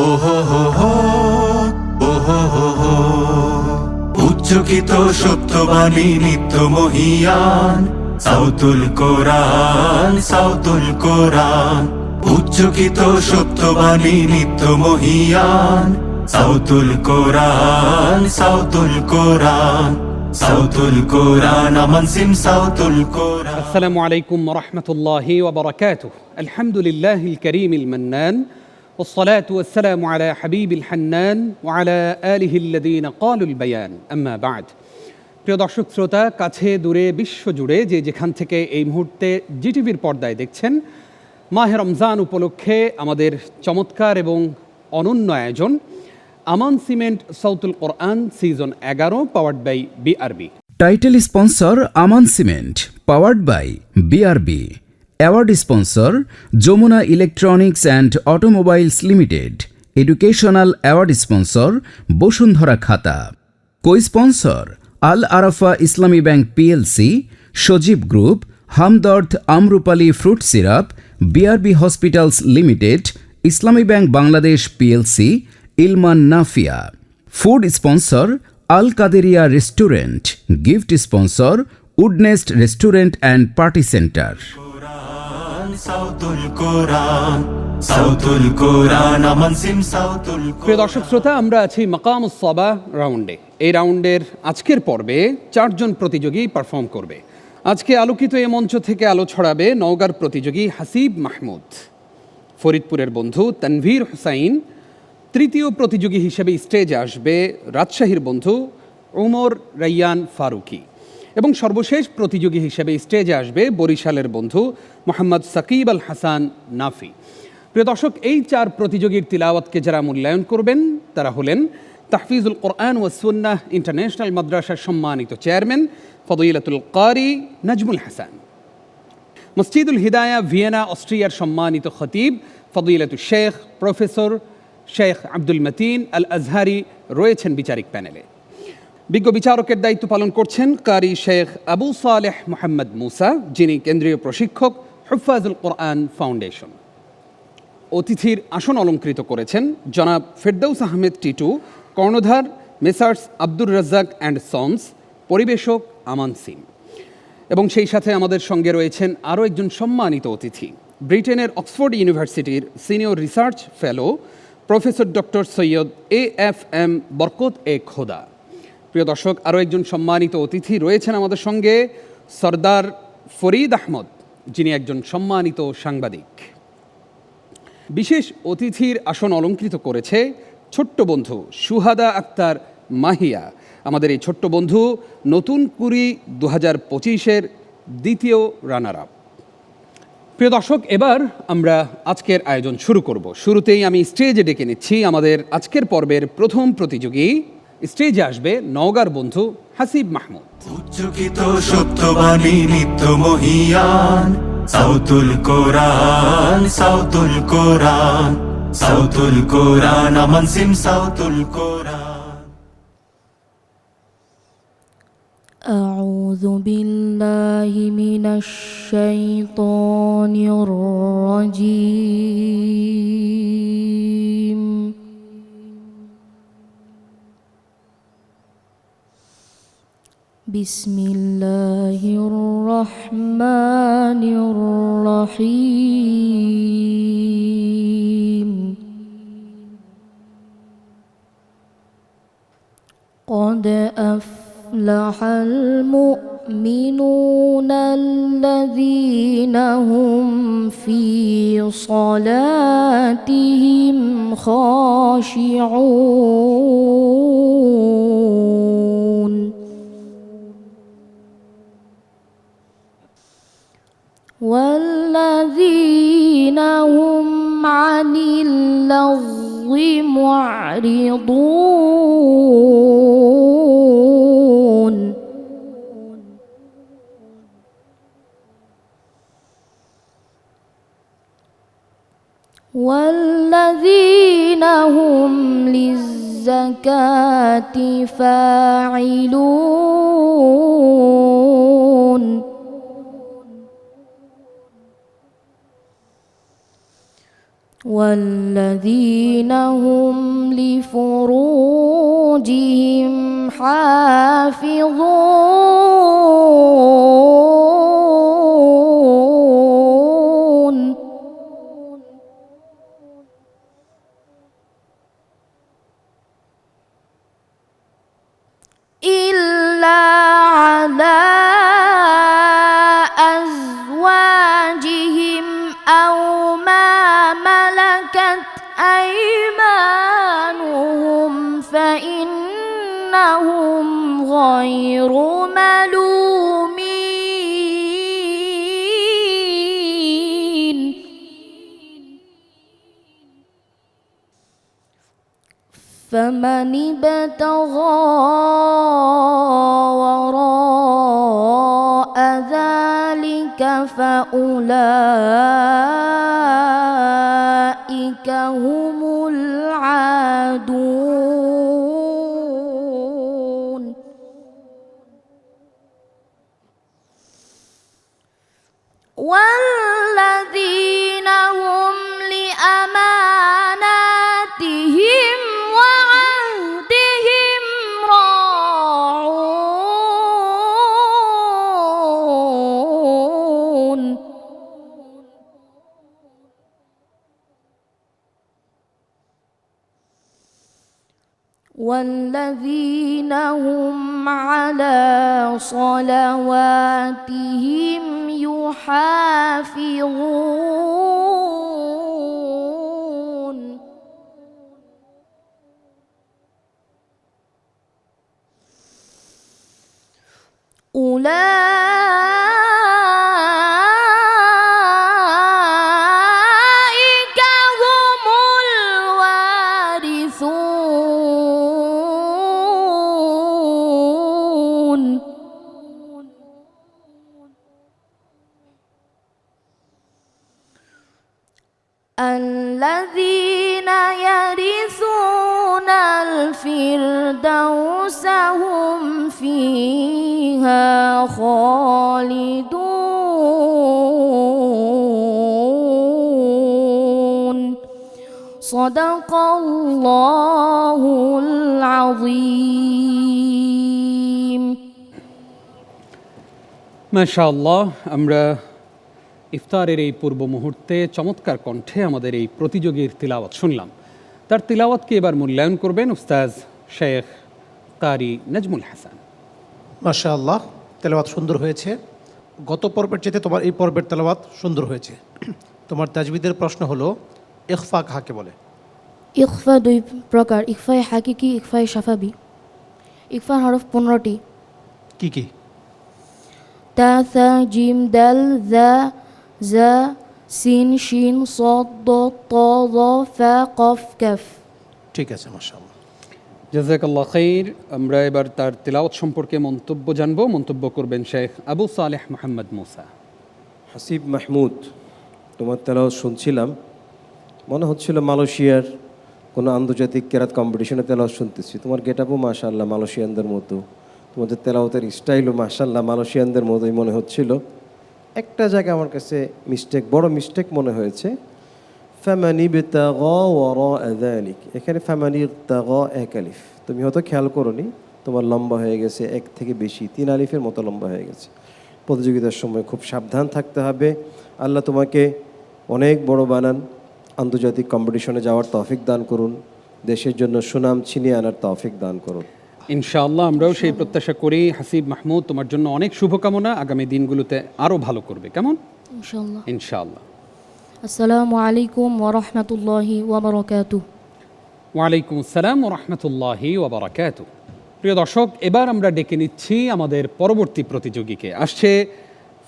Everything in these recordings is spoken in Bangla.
ওহো হো হো, ওহো হো হো। উচ্চকিত সত্যবাণী নিত্য মহিয়ান, সাউতুল কোরআন, সাউতুল কোরআন। উচ্চকিত সত্যবাণী নিত্য মহিয়ান, সাউতুল কোরআন, সাউতুল কোরআন। সাউতুল কোরআন আমান সিম সাউতুল কোরআন। আসসালামু আলাইকুম ওয়া রাহমাতুল্লাহি ওয়া বারাকাতুহু। আলহামদুলিল্লাহিল কারীমিল মান্নান, ওয়াসসালাতু ওয়াসসালামু আলা হাবিবিল হান্নান ওয়া আলা আলিহিল্লাযীনা ক্বালুল বায়ান। আম্মা বা'দ। প্রিয় দর্শক শ্রোতা, কাছে দূরে বিশ্বজুড়ে যে যেখান থেকে এই মুহূর্তে জিটিভির পর্দায় দেখছেন, মাহে রমজান উপলক্ষে আমাদের চমৎকার এবং অনন্য আয়োজন Aman cement সাউতুল Quran season 11 powered by BRB. Title sponsor Aman cement, powered by BRB. Award sponsor Jamuna electronics and automobiles limited. Educational award sponsor Bashundhara খাতা। Co sponsor Al Arafah Islami bank PLC, Sajeeb group, Hamdard Amrupali fruit syrup, BRB hospitals limited, Islami bank Bangladesh PLC, Ilman Nafia. Food sponsor Al Qaderia restaurant. Gift sponsor Woodnest restaurant and party centre. Sautul Quran, Sautul কোরআন আমান সিম সাউতুল কোরআন। প্রিয় দর্শক শ্রোতা, আমরা আছি মাকামুস সাবা রাউন্ডে। এই রাউন্ডের আজকের পর্বে 4 জন প্রতিযোগী পারফর্ম করবে। আজকে আলোকিত এ মঞ্চ থেকে আলো ছড়াবে নওগাঁর প্রতিযোগী হাসিব মাহমুদ, ফরিদপুরের বন্ধু তানভীর হুসাইন। তৃতীয় প্রতিযোগী হিসেবে স্টেজে আসবে রাজশাহীর বন্ধু ওমর রাইয়ান ফারুকি, এবং সর্বশেষ প্রতিযোগী হিসেবে স্টেজে আসবে বরিশালের বন্ধু মোহাম্মদ সাকিব আল হাসান নাফি। প্রিয় দর্শক, এই 4 প্রতিযোগীর তিলাওয়াতকে যারা মূল্যায়ন করবেন তারা হলেন তাহফিজুল কোরআন ওয়া সুন্নাহ ইন্টারন্যাশনাল মাদ্রাসার সম্মানিত চেয়ারম্যান ফদইলাতুল কারি নাজমুল হাসান, মসজিদুল হিদায়া ভিয়েনা অস্ট্রিয়ার সম্মানিত খতিব ফদইলাতুল শেখ প্রফেসর শেখ আব্দুল মতিন আল আজহারি রয়েছেন বিচারিক প্যানেলে। বিজ্ঞ বিচারকের দায়িত্ব পালন করছেন কারি শেখ আবু সালেহ মোহাম্মদ মুসা, যিনি কেন্দ্রীয় প্রশিক্ষক হুফাজুল কোরআন ফাউন্ডেশন। অতিথির আসন অলঙ্কৃত করেছেন জনাব ফেরদৌস আহমেদ টিটু, কর্ণধার messrs Abdur Razzak and sons, পরিবেশক আমান সিম। এবং সেই সাথে আমাদের সঙ্গে রয়েছেন আরও একজন সম্মানিত অতিথি, ব্রিটেনের অক্সফোর্ড ইউনিভার্সিটির senior research fellow professor doctor Syed AFM বরকত এ খোদা। প্রিয় দর্শক, আরও একজন সম্মানিত অতিথি রয়েছেন আমাদের সঙ্গে, সরদার ফরিদ আহমদ, যিনি একজন সম্মানিত সাংবাদিক। বিশেষ অতিথির আসন অলঙ্কৃত করেছে ছোট্ট বন্ধু সুহাদা আক্তার মাহিয়া। আমাদের এই ছোট্ট বন্ধু নতুন কুড়ি 2025-এর দ্বিতীয় রানার আপ। প্রিয় দর্শক, এবার আমরা আজকের আয়োজন শুরু করব। শুরুতেই আমি স্টেজে ডেকে নিচ্ছি আমাদের আজকের পর্বের প্রথম প্রতিযোগী। স্টেজে আসবে নওগাঁর বন্ধু হাসিব মাহমুদ। উচ্চকিত সত্যবাণী নিত্য মহিয়ান, সাউতুল কোরআন, সাউতুল কোরআন। সাউতুল কোরআন আমান সিম সাউতুল কোরআন। أعوذ بالله من الشيطان الرجيم. بسم الله الرحمن الرحيم. قد أفلح المؤمنون الذين هم في صلاتهم خاشعون. والذين هم عن اللغو معرضون. والذين هم للزكاة فاعلون. والذين هم لفروجهم حافظون إلا على أزواجهم أو ما ملكت أيمانهم فإنهم غير ملومين فمن ابتغى وراء ذلك فأولئك هم العادون والذين هم لأماناتهم وعهدهم راعون والذين هم على صلواتهم يحافظون أولئك هم الوارثون الذين يرثون الفردوس هم فيها خالدون صدق الله العظيم মাশাআল্লাহ, আমরা ইফতারের এই পূর্ব মুহূর্তে চমৎকার কণ্ঠে আমাদের এই প্রতিযোগীর তিলাওয়াত শুনলাম। তার তিলাওয়াতকে এবার মূল্যায়ন করবেন উস্তাজ শেখ কারি নাজমুল হাসান। মাশাআল্লাহ, তেলাওয়াত সুন্দর হয়েছে। গত পর্বের চেয়ে তোমার এই পর্বের তেলাওয়াত সুন্দর হয়েছে। তোমার তাজবিদের প্রশ্ন হলো ইখফা কাকে বলে? ইখফা দুই প্রকার, ইখফায়ে হাকিকি, ইখফায়ে শাফাবি। ইখফার হরফ 15টি। কি কি? তা, সা, জিম, দাল, জা, জা, সিন, শিন, সদ, দদ, ত, য, ফা, কফ, কাফ। ঠিক আছে, মাশাআল্লাহ। জাযাকাল্লাহ খাইর। আমরা এবার তার তিলাওয়াত সম্পর্কে মন্তব্য জানবো। মন্তব্য করবেন শেখ আবু সালেহ মোহাম্মদ মুসা। হাসিব মাহমুদ, তোমার তেলাওয়াত শুনছিলাম, মনে হচ্ছিল মালয়েশিয়ার কোনো আন্তর্জাতিক কেরাত কম্পিটিশনে তেলাওয়াত শুনতেছি। তোমার গেট আপও মাশাআল্লাহ মালয়েশিয়ানদের মতো, তোমাদের তেলাওয়াতের স্টাইলও মাশাআল্লাহ মালয়েশিয়ানদের মতোই মনে হচ্ছিল। একটা জায়গা আমার কাছে বড় মিস্টেক মনে হয়েছে। ফামানি বিতাগা ওয়ারা যালিক, এখানে ফামানি তাগা এক আলিফ, তুমি হয়তো খেয়াল করোনি, তোমার লম্বা হয়ে গেছে এক থেকে বেশি, 3 আলিফের মতো লম্বা হয়ে গেছে। প্রতিযোগিতার সময় খুব সাবধান থাকতে হবে। আল্লাহ তোমাকে অনেক বড় বানান, আন্তর্জাতিক কম্পিটিশনে যাওয়ার তৌফিক দান করুন, দেশের জন্য সুনাম ছিনিয়ে আনার তৌফিক দান করুন। ইনশাআল্লাহ, আমরাও সেই প্রত্যাশা করি। হাসিব মাহমুদ, তোমার জন্য অনেক শুভকামনা, আগামী দিনগুলোতে আরও ভালো করবে। কেমন? ইনশাআল্লাহ। ইনশাআল্লাহ। আসসালামু আলাইকুম ওয়া রাহমাতুল্লাহি ওয়া বারাকাতুহু। ওয়ালাইকুম আসসালাম ওয়া রাহমাতুল্লাহি ওয়া বারাকাতুহু। প্রিয় দর্শক, এবার আমরা ডেকে নিচ্ছি আমাদের পরবর্তী প্রতিযোগীকে। আসছে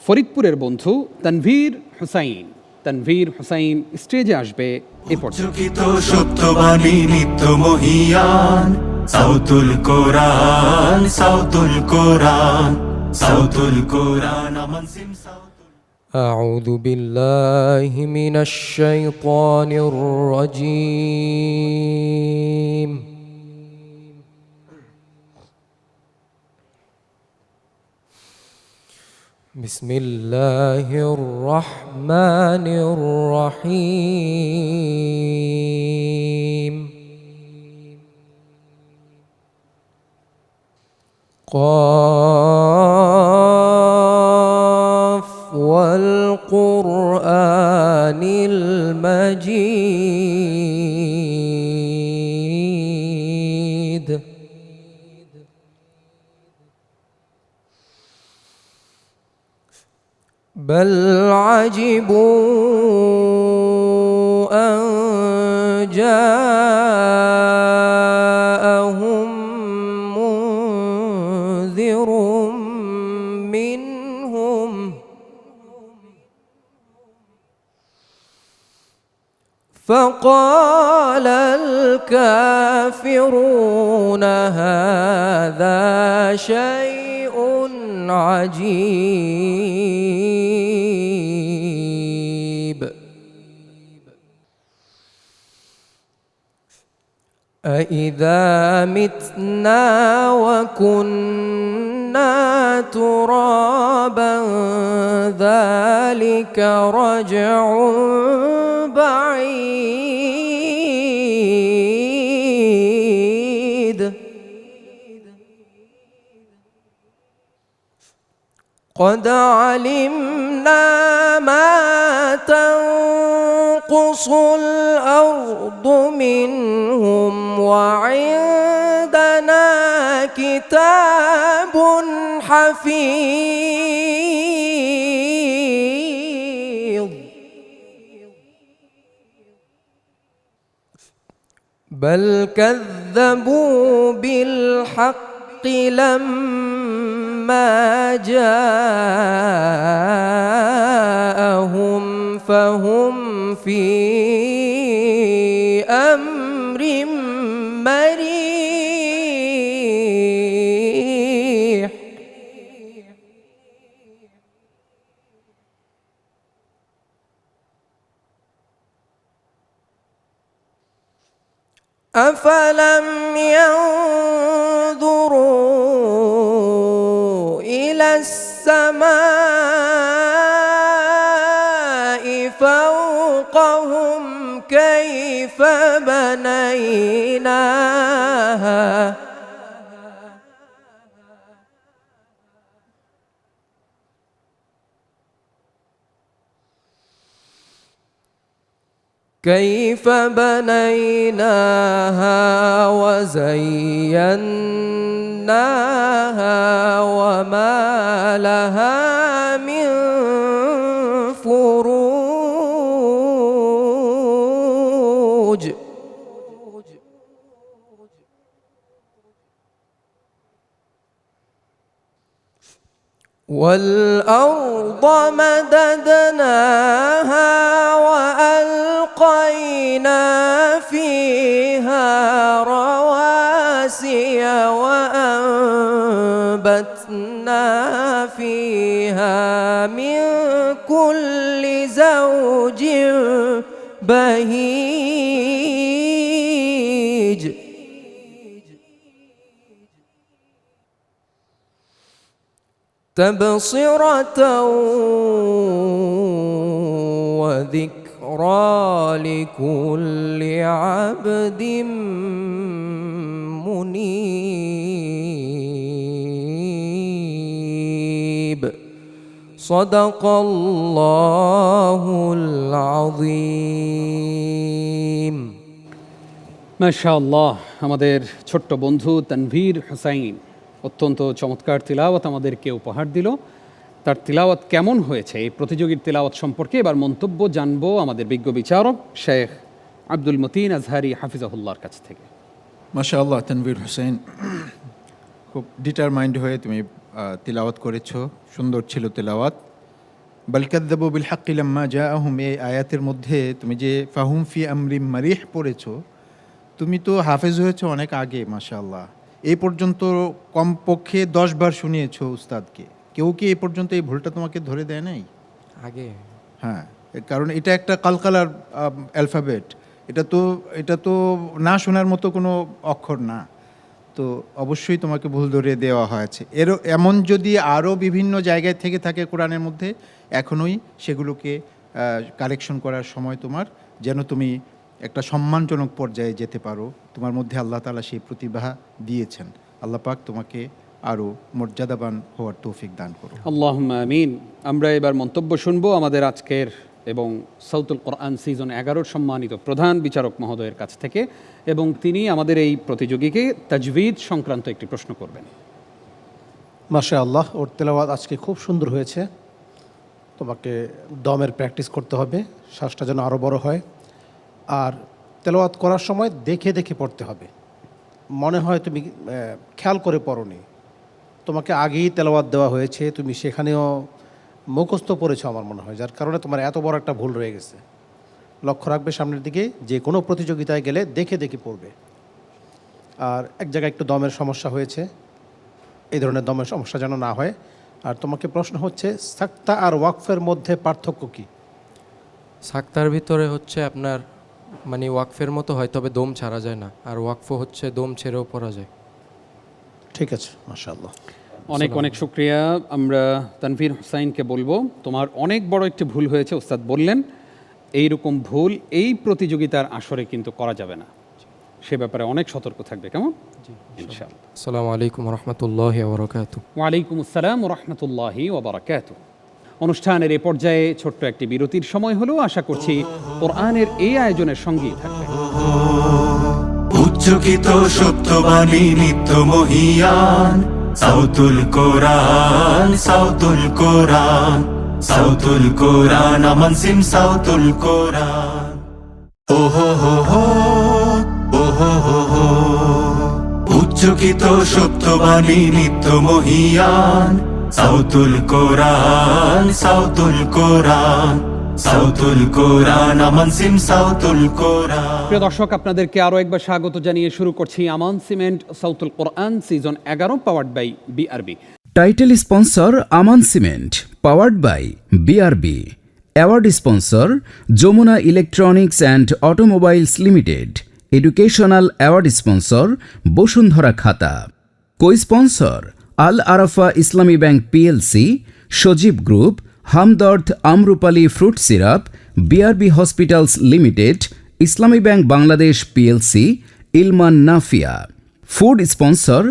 ফরিদপুরের বন্ধু তানভীর হুসাইন। তানভীর হুসাইন স্টেজে আসবে এ পর্যায়ে। চকিত সত্যবাণী নিত্য মহিয়ান সাউতুল কোরআন সাউতুল কোরআন সাউতুল কোরআন আমান সিম সাউতুল। أعوذ بالله من الشيطان الرجيم. بسم الله الرحمن الرحيم قاف والقرآن المجيد بل عجبوا أن جاءهم منذر منهم فقال الكافرون هذا شيء عجيب أإذا متنا وكنا ترابا ذلك رجع بعيد قد علمنا ما تنقص الأرض منهم وعندنا كتاب حفيظ بل كذبوا بالحق لما جاءهم فهم في أمر مريح أفلم ينظروا إلى السماء فوقهم كيف بنيناها كيف بنيناها وزيناها وما لها من فروج والأرض مددناها وألقينا فيها رواسي وأنبتنا فيها من كل زوج بهيج تبصرة وذكرى لكل عبد منيب صدق الله العظيم মাশাআল্লাহ, আমাদের ছোট্ট বন্ধু তানভীর হুসাইন অত্যন্ত চমৎকার তিলাওয়াত আমাদেরকে উপহার দিল। তার তিলাওয়াত কেমন হয়েছে, এই প্রতিযোগীর তিলাওয়াত সম্পর্কে এবার মন্তব্য জানবো আমাদের বিজ্ঞ বিচারক শেখ আব্দুল মতিন আজহারি হাফিজাহুল্লাহর কাছ থেকে। মাশাআল্লাহ, তানভীর হোসেন, খুব ডিটারমাইন্ড হয়ে তুমি তিলাওয়াত করেছো, সুন্দর ছিল তিলাওয়াত। বাল কাযযাবু বিল হাক্কি লাম্মা জাআহুম, এই আয়াতের মধ্যে তুমি যে ফাহুম ফি আমরিম মারিহ পড়েছো, তুমি তো হাফেজ হয়েছো অনেক আগে। মাশাআল্লাহ, এই পর্যন্ত কমপক্ষে 10 বার শুনিয়েছো উস্তাদকে। কেউ কি এই পর্যন্ত এই ভুলটা তোমাকে ধরে দেয় নাই? আগে হ্যাঁ, কারণ এটা একটা কালকালার অ্যালফাবেট, এটা তো না শোনার মতো কোনো অক্ষর না। তো অবশ্যই তোমাকে ভুল ধরিয়ে দেওয়া হয়েছে। এমন যদি আরও বিভিন্ন জায়গায় থেকে থাকে কোরআনের মধ্যে, এখনোই সেগুলোকে কারেকশন করার সময় তোমার, যেন তুমি একটা সম্মানজনক পর্যায়ে যেতে পারো। তোমার মধ্যে আল্লাহ তাআলা সেই প্রতিভা দিয়েছেন। আল্লাহ পাক তোমাকে আরও মর্যাদাবান হওয়ার তৌফিক দান করো। আল্লাহুম্মা আমিন। আমরা এবার মন্তব্য শুনবো আমাদের আজকের এবং সাউতুল কোরআন সিজন 11 সম্মানিত প্রধান বিচারক মহোদয়ের কাছ থেকে, এবং তিনি আমাদের এই প্রতিযোগীকে তাজভিদ সংক্রান্ত একটি প্রশ্ন করবেন। মাশাআল্লাহ, ওর তেলাওয়াত আজকে খুব সুন্দর হয়েছে। তোমাকে দমের প্র্যাকটিস করতে হবে, শ্বাসটা যেন আরও বড় হয়। আর তেলাওয়াত করার সময় দেখে দেখে পড়তে হবে। মনে হয় তুমি খেয়াল করে পড়োনি, তোমাকে আগেই তেলাওয়াত দেওয়া হয়েছে, তুমি সেখানেও মুখস্থ পড়েছো আমার মনে হয়, যার কারণে তোমার এত বড় একটা ভুল রয়ে গেছে। লক্ষ্য রাখবে সামনের দিকে, যে কোনো প্রতিযোগিতায় গেলে দেখে দেখে পড়বে। আর এক জায়গায় একটু দমের সমস্যা হয়েছে, এই ধরনের দমের সমস্যা যেন না হয়। আর তোমাকে প্রশ্ন হচ্ছে, সাক্তা আর ওয়াকফের মধ্যে পার্থক্য কী? সাক্তার ভিতরে হচ্ছে আপনার মানে ওয়াকফের মতো হয়, তবে দম ছাড়া যায় না, আর ওয়াকফ হচ্ছে দম ছেড়েও পড়া যায়। ঠিক আছে, মাশাআল্লাহ। অনেক অনেক শুক্রিয়া। আমরা তানভীর হুসাইনকে বলবো, তোমার অনেক বড় একটি ভুল হয়েছে। ওস্তাদ বললেন এইরকম ভুল এই প্রতিযোগিতার আসরে কিন্তু করা যাবে না, সে ব্যাপারে অনেক সতর্ক থাকবে, কেমন? ইনশাআল্লাহ। আসসালামু আলাইকুম রহমতুল্লাহি ওয়া বারাকাতুহু। ওয়ালাইকুম আসসালাম ওয়া রাহমাতুল্লাহি ওয়া বারাকাতুহু। অনুষ্ঠানের এ পর্যায়ে ছোট্ট একটি বিরতির সময় হলো। আশা করছি কোরআনের এই আয়োজনের সঙ্গেই থাকবে। উচ্চকিত সত্যবাণী নিত্য মহিয়ান সাউতুল কোরআন, সাউতুল কোরআন, সাউতুল কোরআন, আমান সিম সাউতুল কোরআন। ওহো হো হো, ওহো হো হো। উচ্চকিত সত্যবাণী নিত্য মহিয়ান সাউতুল কোরআন, সাউতুল কোরআন, সাউতুল কোরআন, আমান সিম সাউতুল কোরআন। প্রিয় দর্শক, আপনাদেরকে আরও একবার স্বাগত জানিয়ে শুরু করছি Aman cement সাউতুল Quran season 11 powered by BRB. Title sponsor Aman cement, powered by BRB. Award sponsor Jamuna electronics and automobiles limited. Educational award sponsor Bashundhara খাতা। Co sponsor Al Arafah Islami bank PLC, Sajeeb group, Hamdard Amrupali fruit syrup, BRB hospitals limited, Islami bank Bangladesh PLC, Ilman Nafia. Food sponsor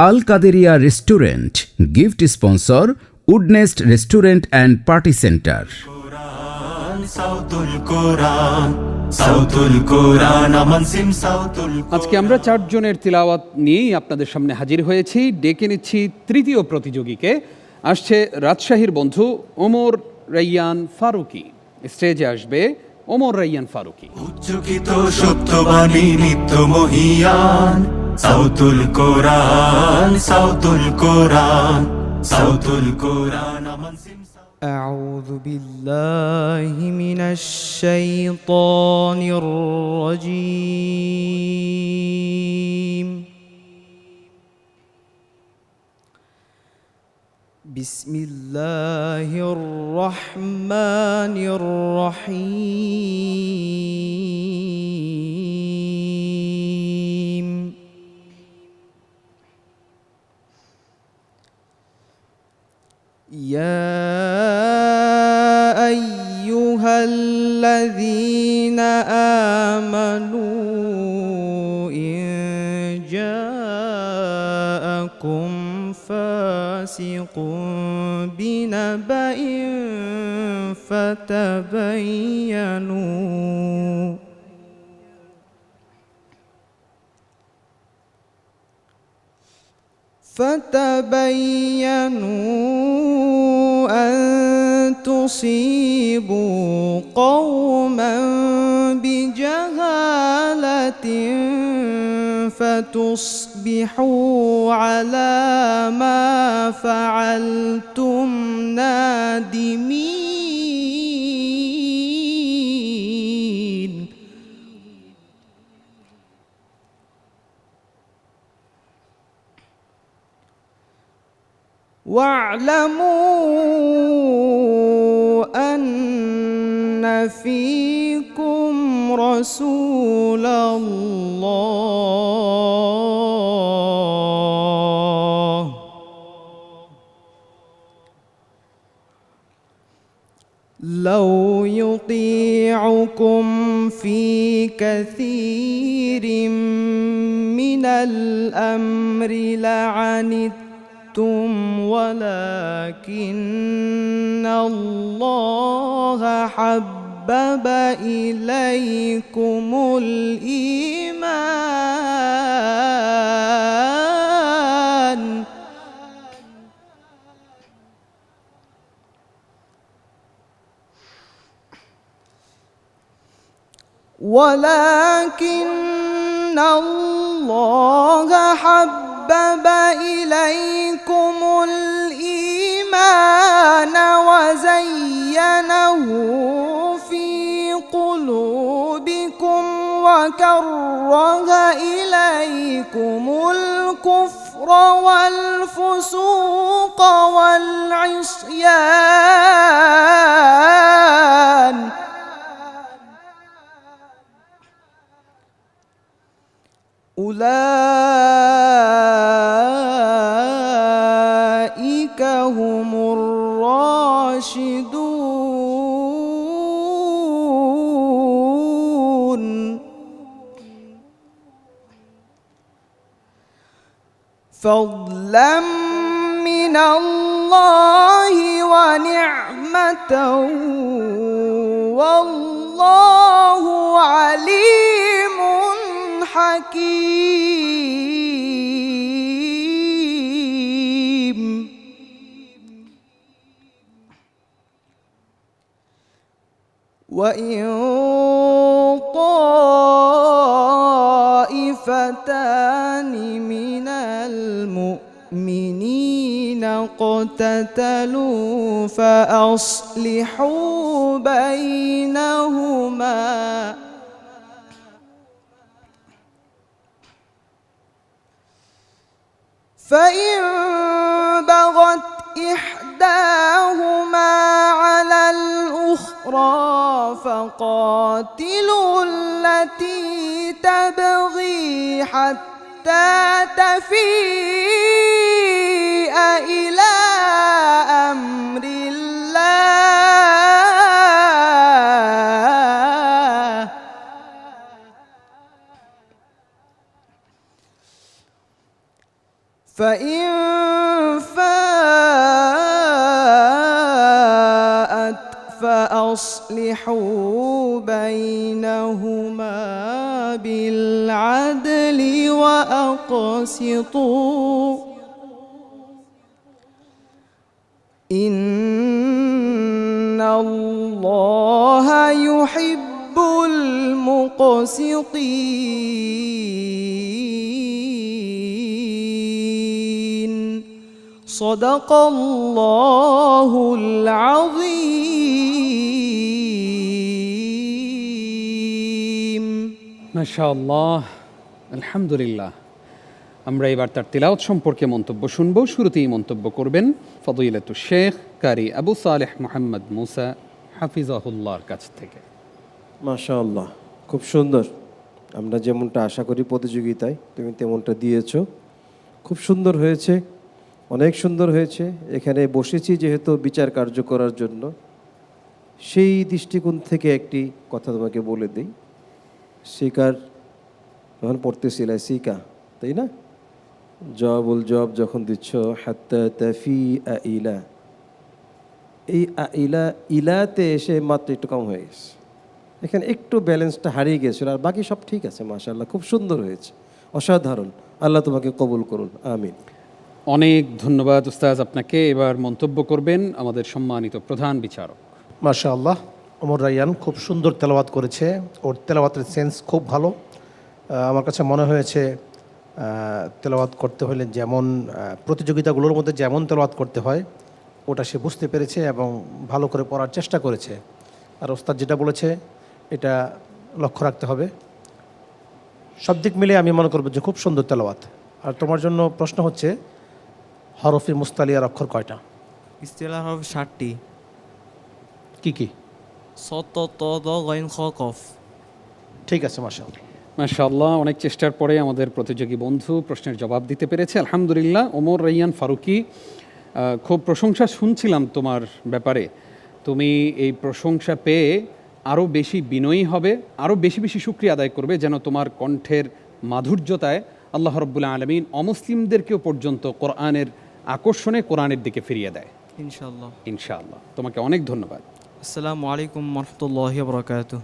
Al Qaderia restaurant. Gift sponsor Woodnest restaurant and party centre. Sautul Quran, Sautul কোরআন, আমান সিম সাউতুল কোরআন। আজকে আমরা 4 জনের তিলাওয়াত নিয়েই আপনাদের সামনে হাজির হয়েছি। ডেকে নিচ্ছি তৃতীয় প্রতিযোগীকে। আসছে রাজশাহীর বন্ধু ওমর রাইয়ান ফারুকি। স্টেজে আসবে ওমর রাইয়ান ফারুকি। উচ্চকিত সত্যবাণী নিত্য মহিয়ান সাউতুল কোরআন, সাউতুল কোরআন, সাউতুল কোরআন, আমান সিম সাউতুল। أعوذ بالله من الشيطان الرجيم. بسم الله الرحمن الرحيم. يا أيها الذين آمنوا إن جاءكم فاسق بنبأ فتبينوا أن تصيبوا قوما بجهالة فتصبحوا على ما فعلتم نادمين. واعلموا أن فيكم رسول الله لو يطيعكم في كثير من الأمر لعنتم ولكن الله حبب إليكم الإيمان إليكم الإيمان وزينه في قلوبكم وكره إليكم الكفر والفسوق والعصيان أولئك هم الراشدون فضلا من الله ونعمة والله عليم حكيم وإن طائفتان من المؤمنين اقتتلوا فأصلحوا بينهما فإن بغت إحداهما على الأخرى فقاتلوا التي تبغي حتى تفيء إلى أمر الله فإن فاءت فأصلحوا بينهما بالعدل وأقسطوا إن الله يحب المقسطين صدق الله العظيم মাশাআল্লাহ, আলহামদুলিল্লাহ। আমরা এবার তার তিলাওয়াত সম্পর্কে মন্তব্য শুনবো। শুরুতেই মন্তব্য করবেন ফদিলাতুশ শেখ কারি আবু সালেহ মোহাম্মদ মুসা হাফিজাহুল্লাহর কাছ থেকে। মাশাআল্লাহ, খুব সুন্দর। আমরা যেমনটা আশা করি প্রতিযোগিতায় তুমি তেমনটা দিয়েছো। খুব সুন্দর হয়েছে, অনেক সুন্দর হয়েছে। এখানে বসেছি যেহেতু বিচার কার্য করার জন্য, সেই দৃষ্টিকোণ থেকে একটি কথা তোমাকে বলে দিই। শিকার যখন পড়তেছিল শিকা, তাই না? জবুল জব যখন দিচ্ছ হাত্তা তাফি ইলা, এই ইলা ইলাতে এসে মাত্র একটু কম হয়ে গেছে। এখানে একটু ব্যালেন্সটা হারিয়ে গেছিল, আর বাকি সব ঠিক আছে। মাশাআল্লাহ, খুব সুন্দর হয়েছে, অসাধারণ। আল্লাহ তোমাকে কবুল করুন, আমিন। অনেক ধন্যবাদ উস্তাজ আপনাকে। এবার মন্তব্য করবেন আমাদের সম্মানিত প্রধান বিচারক। মাশাআল্লাহ, ওমর রায়্যান খুব সুন্দর তেলাওয়াত করেছে। ওর তেলাওয়াতের সেন্স খুব ভালো। আমার কাছে মনে হয়েছে তেলাওয়াত করতে হলে যেমন প্রতিযোগিতাগুলোর মধ্যে যেমন তেলাওয়াত করতে হয় ওটা সে বুঝতে পেরেছে এবং ভালো করে পড়ার চেষ্টা করেছে। আর ওস্তাদ যেটা বলেছে এটা লক্ষ্য রাখতে হবে। সব দিক মিলে আমি মনে করব যে খুব সুন্দর তেলাওয়াত। আর তোমার জন্য প্রশ্ন হচ্ছে, হরফে মুস্তালিয়ার অক্ষর কয়টা? ইস্তিলাহ হরফ 60টি। কি কি? সত ত দ গইন খ কফ। ঠিক আছে, মাশাআল্লাহ। মাশাআল্লাহ, অনেক চেষ্টার পরে আমাদের প্রতিযোগী বন্ধু প্রশ্নের জবাব দিতে পেরেছে, আলহামদুলিল্লাহ। ওমর রায়্যান ফারুকি, খুব প্রশংসা শুনছিলাম তোমার ব্যাপারে। তুমি এই প্রশংসা পেয়ে আরও বেশি বিনয়ী হবে, আরও বেশি বেশি শুকরিয়া আদায় করবে, যেন তোমার কণ্ঠের মাধুর্যতায় আল্লাহ রাব্বুল আলামিন অমুসলিমদেরকেও পর্যন্ত কোরআনের আকর্ষণে কোরআনের দিকে ফিরিয়ে দেয় ইনশাআল্লাহ। ইনশাআল্লাহ। তোমাকে অনেক ধন্যবাদ। আসসালামু আলাইকুম রহমতুল্লাহি বারাকাতুহু।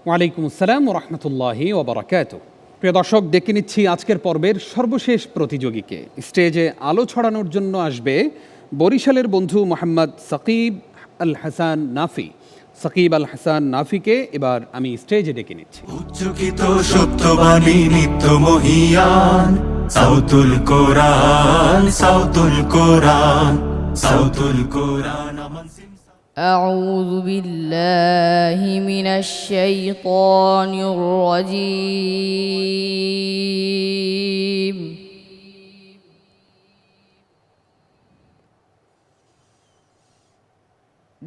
ওয়ালাইকুম আসসালাম ও রহমতুল্লাহি ওবরাকাতুহু। প্রিয় দর্শক, ডেকে নিচ্ছি আজকের পর্বের সর্বশেষ প্রতিযোগীকে। স্টেজে আলো ছড়ানোর জন্য আসবে বরিশালের বন্ধু মোহাম্মদ সাকিব আল হাসান নাফি। সাকিব আল হাসান নাফিকে এবার আমি স্টেজে ডেকে নিচ্ছি। উচ্চকিত সত্যবাণী নিত্য মহিয়ান সাউতুল কোরআন সাউতুল কোরআন সাউতুল কোরআন আমান সিম أعوذ بالله من الشيطان الرجيم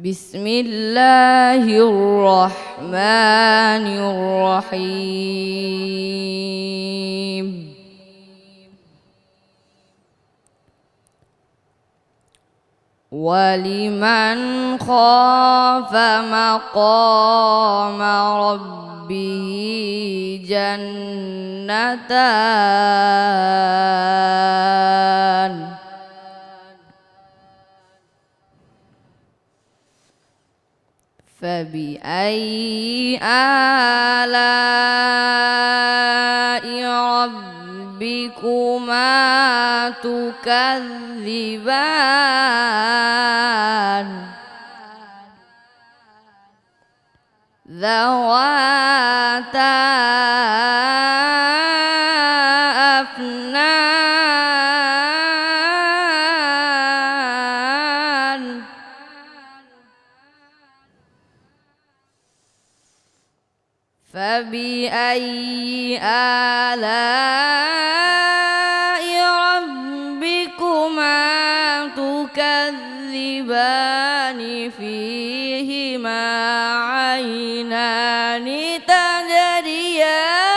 بسم الله الرحمن الرحيم ولمن خاف مقام ربه جنتان فبأي آلاء ربكما تكذبان ذواتا أفنان فبأي آلاء ربكما تكذبان فيهما عينان تجريان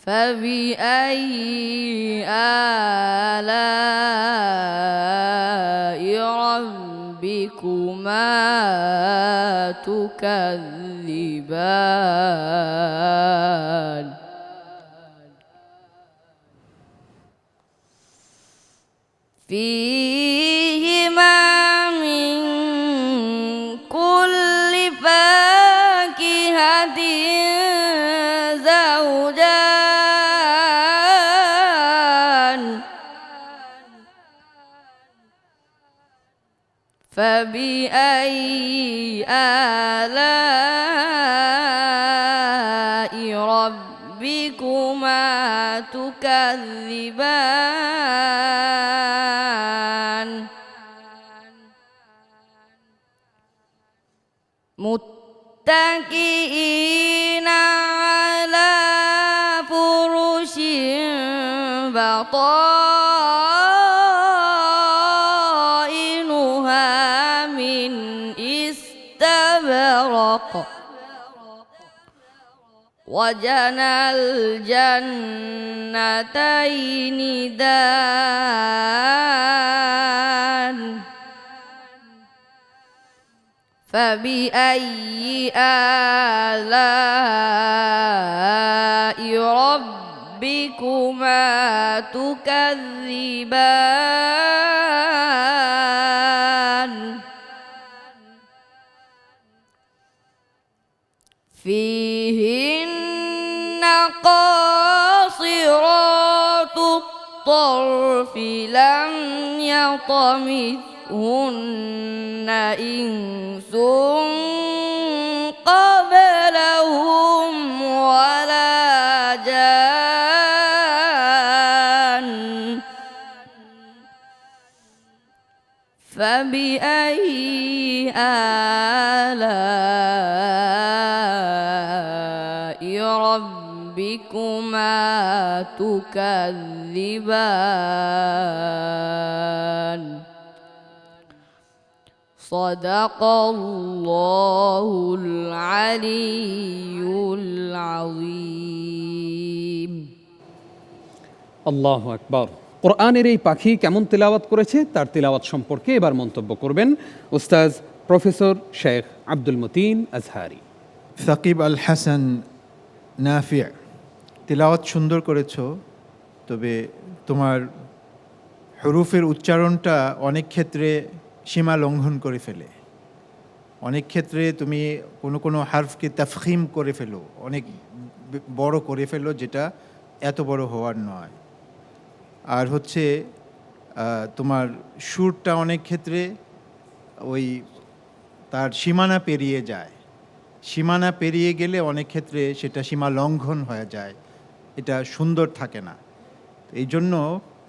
فبأي آلاء ربكما تكذبان فيهما من كل فاكهة زوجان فبأي آلاء ربكما تكذبان متكئين على فرش بطائنها من استبرق وجنى الجنتين دان فبأي آلاء ربكما تكذبان فيهن قاصرات الطرف لم يطمثهن إنس قبلهم ولا جان فبأي آلاء ربكما تكذبان صدق الله العلي العظيم আল্লাহু আকবার। কোরআনের এই পাখি কেমন তেলাওয়াত করেছে তার তেলাওয়াত সম্পর্কে এবার মন্তব্য করবেন উস্তাজ প্রফেসর শেখ আব্দুল মতিন আজহারি। সাকিব আল হাসান নাফিয়া, তিলাওয়াত সুন্দর করেছো, তবে তোমার হরুফের উচ্চারণটা অনেক ক্ষেত্রে সীমা লঙ্ঘন করে ফেলে। অনেক ক্ষেত্রে তুমি কোনো কোনো হারফকে তাফখিম করে ফেলো, অনেক বড় করে ফেলো, যেটা এত বড় হওয়ার নয়। আর হচ্ছে তোমার সুরটা অনেক ক্ষেত্রে ওই তার সীমানা পেরিয়ে যায়। সীমানা পেরিয়ে গেলে অনেক ক্ষেত্রে সেটা সীমা লঙ্ঘন হয়ে যায়, এটা সুন্দর থাকে না। এই জন্য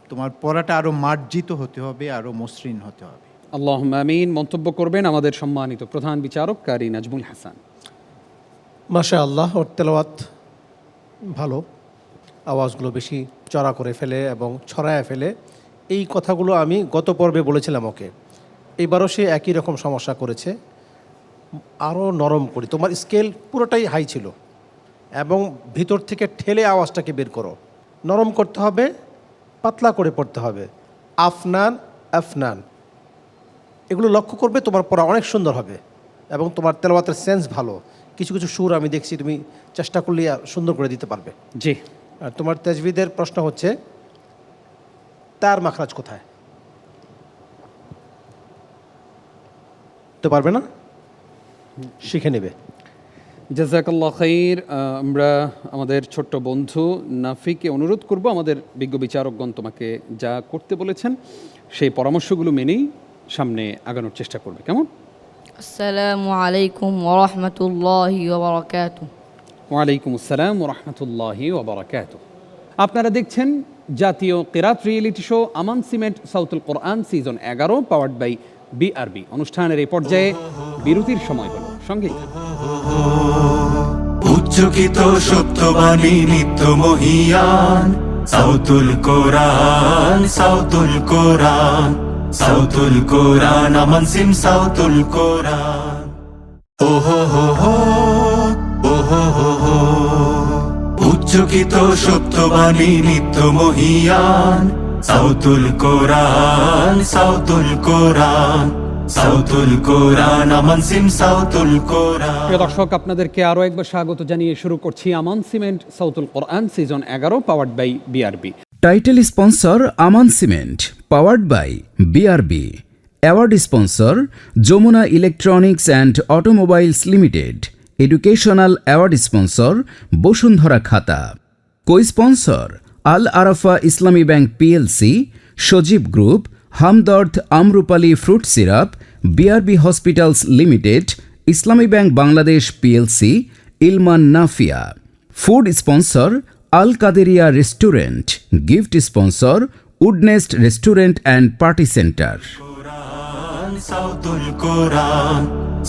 তোমার পড়াটা আরও মার্জিত হতে হবে, আরও মসৃণ হতে হবে। আল্লাহুম্মা আমিন। মন্তব্য করবেন আমাদের সম্মানিত প্রধান বিচারক কারি নাজমুল হাসান। মাশা আল্লাহ, ওর তেলাওয়াত ভালো, আওয়াজগুলো বেশি চড়া করে ফেলে এবং ছড়ায় ফেলে। এই কথাগুলো আমি গত পর্বে বলেছিলাম ওকে, এবারও সে একই রকম সমস্যা করেছে। আরও নরম করি, তোমার স্কেল পুরোটাই হাই ছিল এবং ভিতর থেকে ঠেলে আওয়াজটাকে বের করো, নরম করতে হবে, পাতলা করে পড়তে হবে। আফনান আফনান এগুলো লক্ষ্য করবে, তোমার পড়া অনেক সুন্দর হবে এবং তোমার তেলাওয়াতের সেন্স ভালো। কিছু কিছু সুর আমি দেখছি তুমি চেষ্টা করলে সুন্দর করে দিতে পারবে। জি। আর তোমার তাজবিদের প্রশ্ন হচ্ছে তার মাখরাজ কোথায়, তো পারবে না, শিখে নেবে। জাযাকাল্লাহ খাইর। আমরা আমাদের ছোট্ট বন্ধু নাফিকে অনুরোধ করব, আমাদের বিজ্ঞ বিচারকগণ তোমাকে যা করতে বলেছেন সেই পরামর্শগুলো মেনেই সামনে আগানোর চেষ্টা করবে, কেমন? আসসালামু আলাইকুম ওয়া রাহমাতুল্লাহি ওয়া বারাকাতুহু। ওয়ালাইকুম আসসালাম ওয়া রাহমাতুল্লাহি ওয়া বারাকাতুহু। আপনারা দেখছেন জাতীয় কিরাত reality show Aman cement সাউতুল Quran season 11 powered by BRB. অনুষ্ঠানের এই পর্যায়ে বিরতির সময় হলো, সঙ্গে উচ্চকিত সত্যবাণী নিত্য মহিয়ান সাউতুল কোরআন, সাউতুল কোরআন, সাউতুল কোরআন, আমান সিম সাউতুল কোরআন। ওহো হো হো, ওহো হো হো, উচ্চকিত সত্যবাণী নিত্য মহিয়ান সাউতুল কোরআন, সাউতুল কোরআন, সাউতুল কোরআন, আমান সিম সাউতুল কোরআন। প্রিয় দর্শক, আপনাদেরকে আরও একবার স্বাগত জানিয়ে শুরু করছি Aman cement সাউতুল Quran season 11 powered by BRB. Title sponsor Aman cement, powered by BRB. Award sponsor Jamuna electronics and automobiles limited. Educational award sponsor Bashundhara খাতা। Co sponsor Al Arafah Islami bank PLC, Sajeeb group, Hamdard Amrupali fruit syrup, BRB hospitals limited, Islami bank Bangladesh PLC, Ilman Nafia. Food sponsor Al Qaderia restaurant. Gift sponsor Woodnest restaurant and party centre. Sautul Quran,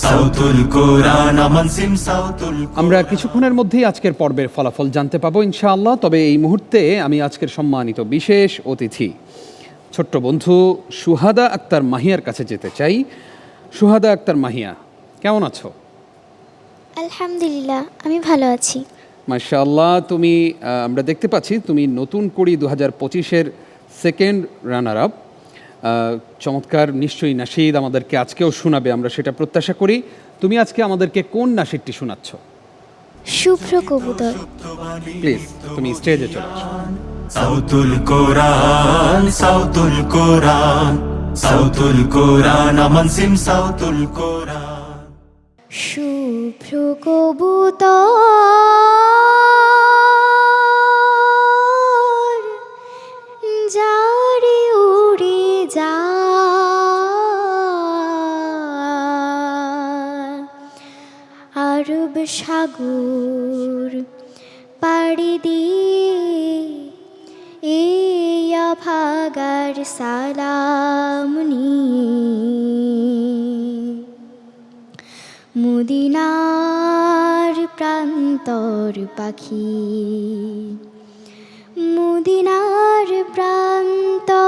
Sautul কোরআন, আমান সিম সাউতুল। আমরা কিছুক্ষণের মধ্যেই আজকের পর্বের ফলাফল জানতে পাবো ইনশাআল্লাহ। তবে এই মুহূর্তে আমি আজকের সম্মানিত বিশেষ অতিথি ছোট্ট বন্ধু সুহাদা আক্তার মাহিয়ার কাছে যেতে চাই। সুহাদা আক্তার মাহিয়া, কেমন আছো? আলহামদুলিল্লাহ, আমি ভালো আছি। মাশাআল্লাহ, তুমি আমরা দেখতে পাচ্ছি তুমি নতুন কুড়ি 2025-এর সেকেন্ড রানার আপ। চমৎকার নিশ্চয়ই নাশিদ আমাদেরকে আজকেও শোনাবে, আমরা সেটা প্রত্যাশা করি। তুমি আজকে আমাদেরকে কোন নাশিদটি শোনাচ্ছ? শুভ্র কবুতর। প্লিজ তুমি স্টেজে চলে আসো। সাউতুল কোরআন, সাউতুল কোরআন, সাউতুল কোরআন, আমান সিম সাউতুল কোরআন। শুভ্র কবুতর যারে উড়ে যা, আরব সাগর পাড়ি দিয়ে এই ভাগার সালাম নিয়ে মদিনার প্রান্তর পাখি, মদিনার প্রান্তর।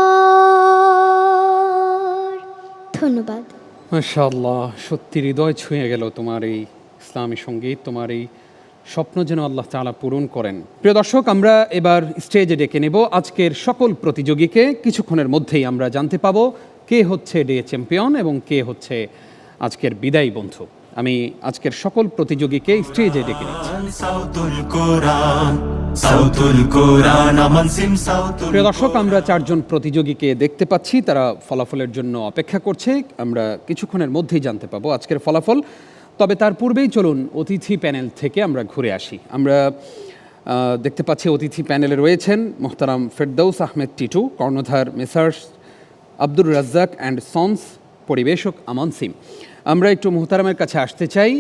ধন্যবাদ। মাশাআল্লাহ, সত্যি হৃদয় ছুঁয়ে গেল তোমার এই ইসলামী সঙ্গীত, তোমার এই স্বপ্ন যেন আল্লাহ তাআলা পূরণ করেন। প্রিয় দর্শক, আমরা এবার স্টেজে ডেকে নেব আজকের সকল প্রতিযোগীকে। কিছুক্ষণের মধ্যেই আমরা জানতে পাবো কে হচ্ছে ডে চ্যাম্পিয়ন এবং কে হচ্ছে আজকের বিদায়ী বন্ধু। আমি আজকের সকল প্রতিযোগীকে স্টেজে ডেকে নিচ্ছি। সাউতুল কোরআন সাউতুল কোরআন আমান সিম সাউতুল প্রিয় দর্শক, আমরা চারজন প্রতিযোগীকে দেখতে পাচ্ছি, তারা ফলাফলের জন্য অপেক্ষা করছে। আমরা কিছুক্ষণের মধ্যেই জানতে পাবো আজকের ফলাফল। তবে তার পূর্বেই চলুন অতিথি প্যানেল থেকে আমরা ঘুরে আসি। আমরা দেখতে পাচ্ছি অতিথি প্যানেলে রয়েছেন মোহতারাম ফেরদৌস আহমেদ টিটু, কর্ণধার messrs Abdur Razzak and sons, পরিবেশক আমান সিম। আমরা একটু মোহতারামের কাছে আসতে চাই,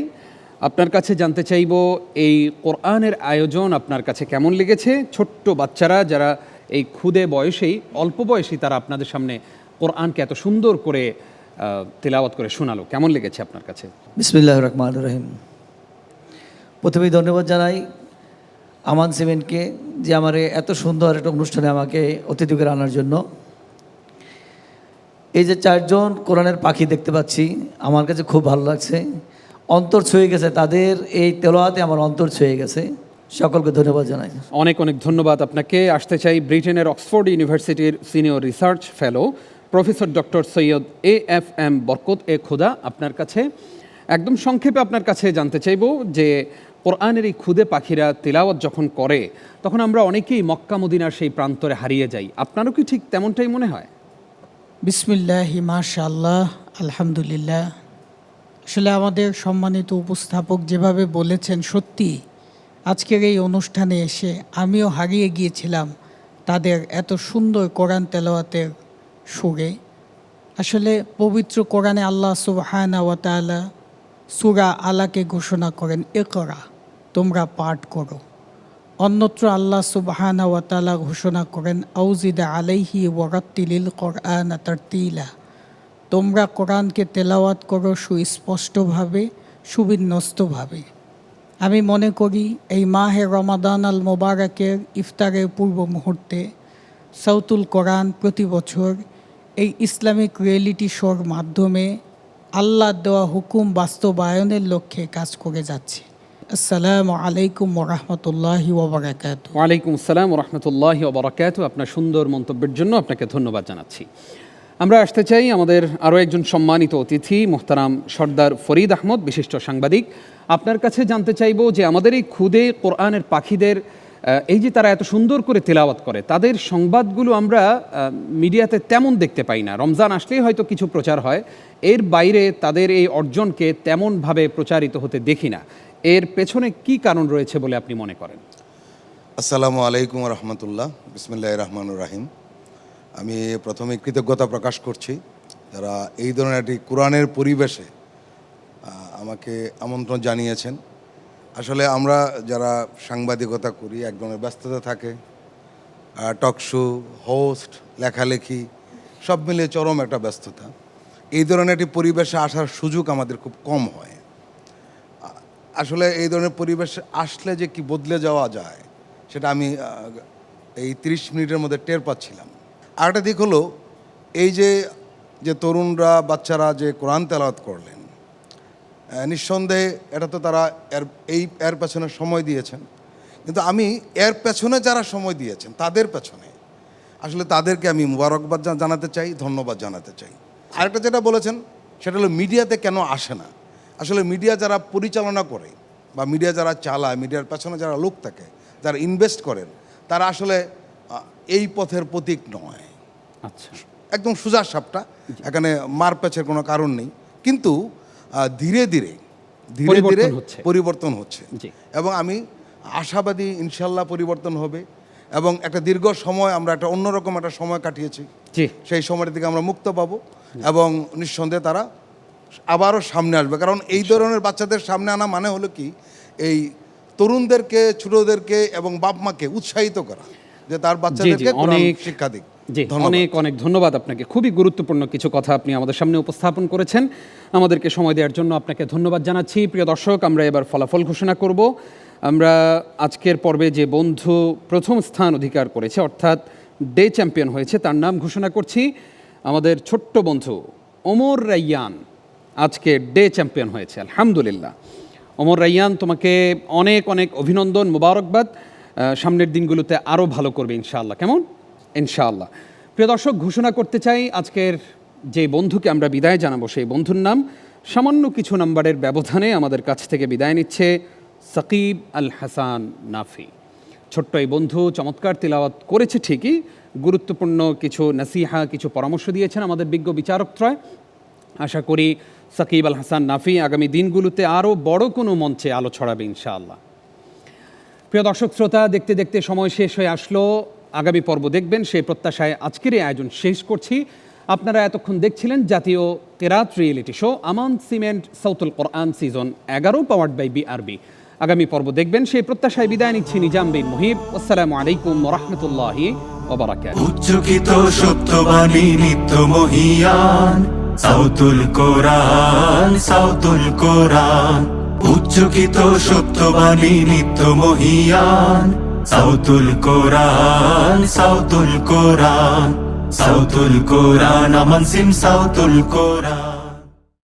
আপনার কাছে জানতে চাইব এই কোরআনের আয়োজন আপনার কাছে কেমন লেগেছে? ছোট্ট বাচ্চারা যারা এই ক্ষুদে বয়সেই, অল্প বয়সেই তারা আপনাদের সামনে কোরআনকে এত সুন্দর করে তেলাওয়াত করে শোনালো, কেমন লেগেছে আপনার কাছে? বিসমিল্লাহির রহমানির রহিম। প্রথমেই ধন্যবাদ জানাই আমান সিমেন্টকে যে আমার এত সুন্দর একটা অনুষ্ঠানে আমাকে অতিথি করে আনার জন্য। এই যে চারজন কোরআনের পাখি দেখতে পাচ্ছি, আমার কাছে খুব ভালো লাগছে, অন্তর ছুঁয়ে গেছে, তাদের এই তেলাওয়াতে আমার অন্তর ছুঁয়ে গেছে। সকলকে ধন্যবাদ জানাই। অনেক অনেক ধন্যবাদ আপনাকে। আসতে চাই ব্রিটেনের অক্সফোর্ড ইউনিভার্সিটির senior research fellow professor doctor Syed AFM বরকত এ খোদা, আপনার কাছে একদম সংক্ষেপে আপনার কাছে জানতে চাইব যে কোরআনের এই ক্ষুদে পাখিরা তিলাওয়াত যখন করে তখন আমরা অনেকেই মক্কা মদিনার সেই প্রান্তরে হারিয়ে যাই, আপনারও কি ঠিক তেমনটাই মনে হয়? বিসমিল্লাহি মাশাআল্লাহ, আলহামদুলিল্লাহ। আসলে আমাদের সম্মানিত উপস্থাপক যেভাবে বলেছেন, সত্যি আজকের এই অনুষ্ঠানে এসে আমিও হারিয়ে গিয়েছিলাম তাদের এত সুন্দর কোরআন তেলাওয়াতের সুরে। আসলে পবিত্র কোরআনে আল্লাহ সুবহানাহু ওয়া তাআলা সূরা আলাকে ঘোষণা করেন, ইকরা, তোমরা পাঠ করো। অন্যত্র আল্লাহ সুবহানাহু ওয়া তাআলা ঘোষণা করেন, আউজিদ আলাইহি ওয়ারাত্তিলিল কোরআন তারতিলা, তোমরা কোরআনকে তেলাওয়াত করো সুস্পষ্টভাবে, সুবিন্যস্তভাবে। আমি মনে করি এই মাহে রমাদান আল মোবারকের ইফতারের পূর্ব মুহূর্তে সাউতুল কোরআন প্রতি বছর এই ইসলামিক রিয়েলিটি শোর মাধ্যমে আল্লাহ দেওয়া হুকুম বাস্তবায়নের লক্ষ্যে কাজ করে যাচ্ছে। আসসালামু আলাইকুম ওরহমতুল্লাহি ওবরাকাতুহু। ওয়ালাইকুম আসসালাম ওরহমতুল্লাহি ওবরাকাতুহু। আপনার সুন্দর মন্তব্যের জন্য আপনাকে ধন্যবাদ জানাচ্ছি। আমরা আসতে চাই আমাদের আরও একজন সম্মানিত অতিথি মোহতারাম সর্দার ফরিদ আহমদ, বিশিষ্ট সাংবাদিক। আপনার কাছে জানতে চাইব যে আমাদের এই ক্ষুদে কোরআনের পাখিদের এই যে তারা এত সুন্দর করে তেলাওয়াত করে, তাদের সংবাদগুলো আমরা মিডিয়াতে তেমন দেখতে পাই না। রমজান আসলেই হয়তো কিছু প্রচার হয়, এর বাইরে তাদের এই অর্জনকে তেমনভাবে প্রচারিত হতে দেখি না। এর পেছনে কি কারণ রয়েছে বলে আপনি মনে করেন? আসসালামু আলাইকুম রহমতুল্লাহ, বিসমিল্লাহির রহমানির রহিম। আমি প্রথমে কৃতজ্ঞতা প্রকাশ করছি যারা এই ধরনের একটি কোরআনের পরিবেশে আমাকে আমন্ত্রণ জানিয়েছেন। আসলে আমরা যারা সাংবাদিকতা করি এক ধরনের ব্যস্ততা থাকে, টক শো, হোস্ট, লেখালেখি সব মিলিয়ে চরম একটা ব্যস্ততা। এই ধরনের একটি পরিবেশে আসার সুযোগ আমাদের খুব কম হয়। আসলে এই ধরনের পরিবেশে আসলে যে কি বদলে যাওয়া যায় সেটা আমি এই 30 মিনিটের মধ্যে টের পাচ্ছিলাম। আরেকটা দিক হলো এই যে তরুণরা, বাচ্চারা যে কোরআন তেলাওয়াত করলেন, নিঃসন্দেহে এটা তো তারা এর পেছনে সময় দিয়েছেন, কিন্তু আমি এর পেছনে যারা সময় দিয়েছেন তাদের পেছনে আসলে তাদেরকে আমি মুবারকবাদ জানাতে চাই, ধন্যবাদ জানাতে চাই। আরেকটা যেটা বলেছেন সেটা হলো মিডিয়াতে কেন আসে না। আসলে মিডিয়া যারা পরিচালনা করে বা মিডিয়া যারা চালায়, মিডিয়ার পেছনে যারা লোক থাকে, যারা ইনভেস্ট করেন, তারা আসলে এই পথের প্রতীক নয়। আচ্ছা, একদম সোজা সাপটা, এখানে মারপ্যাচের কোনো কারণ নেই। কিন্তু ধীরে ধীরে পরিবর্তন হচ্ছে এবং আমি আশাবাদী ইনশাল্লাহ পরিবর্তন হবে। এবং একটা দীর্ঘ সময় আমরা একটা অন্যরকম একটা সময় কাটিয়েছি, সেই সময়ের দিকে আমরা মুক্ত পাবো এবং নিঃসন্দেহে তারা আবারও সামনে আসবে। কারণ এই ধরনের বাচ্চাদের সামনে আনা মানে হলো কি, এই তরুণদেরকে, ছোটদেরকে এবং বাপ মাকে উৎসাহিত করা যে তার বাচ্চাদেরকে শিক্ষা দিক। অনেক অনেক ধন্যবাদ আপনাকে। খুবই গুরুত্বপূর্ণ কিছু কথা আপনি আমাদের সামনে উপস্থাপন করেছেন, আমাদেরকে সময় দেওয়ার জন্য আপনাকে ধন্যবাদ জানাচ্ছি। প্রিয় দর্শক, আমরা এবার ফলাফল ঘোষণা করব। আমরা আজকের পর্বে যে বন্ধু প্রথম স্থান অধিকার করেছে, অর্থাৎ ডে চ্যাম্পিয়ন হয়েছে, তার নাম ঘোষণা করছি। আমাদের ছোট্ট বন্ধু ওমর রাইয়ান আজকে ডে চ্যাম্পিয়ন হয়েছে, আলহামদুলিল্লাহ। ওমর রাইয়ান, তোমাকে অনেক অনেক অভিনন্দন, মোবারকবাদ। সামনের দিনগুলোতে আরও ভালো করবে ইনশাআল্লাহ। কেমন? ইনশাআল্লাহ। প্রিয় দর্শক, ঘোষণা করতে চাই আজকের যে বন্ধুকে আমরা বিদায় জানাবো সেই বন্ধুর নাম। সামান্য কিছু নাম্বারের ব্যবধানে আমাদের কাছ থেকে বিদায় নিচ্ছে সাকিব আল হাসান নাফি। ছোট্ট এই বন্ধু চমৎকার তিলাওয়াত করেছে ঠিকই, গুরুত্বপূর্ণ কিছু নাসিহা, কিছু পরামর্শ দিয়েছেন আমাদের বিজ্ঞ বিচারকত্রয়। আশা করি সাকিব আল হাসান নাফি আগামী দিনগুলোতে আরও বড় কোনো মঞ্চে আলো ছড়াবে ইনশাআল্লাহ। প্রিয় দর্শক শ্রোতা, দেখতে দেখতে সময় শেষ হয়ে আসলো। আগামী পর্ব দেখবেন সেই প্রত্যাশায় আজকের এই আয়োজন শেষ করছি। আপনারা এতক্ষণ দেখছিলেন জাতীয় কেরাত reality show Aman cement সাউতুল Quran season 11 powered by BRB. আগামী পর্ব দেখবেন সেই প্রত্যাশায় বিদায় নিচ্ছি নিজাম বিন মুহিব। আসসালামু আলাইকুম ওয়া রাহমাতুল্লাহি ওয়া বারাকাতুহু। উচ্চকিত সত্যবাণী নিত্য মহিয়ান সাউতুল কোরআন, সাউতুল কোরআন। উচ্চকিত সত্যবাণী নিত্য মহিয়ান সাউতুল কোরআন, সাউতুল কোরআন। সাউতুল কোরআন, আমান সিম সাউতুল কোরআন।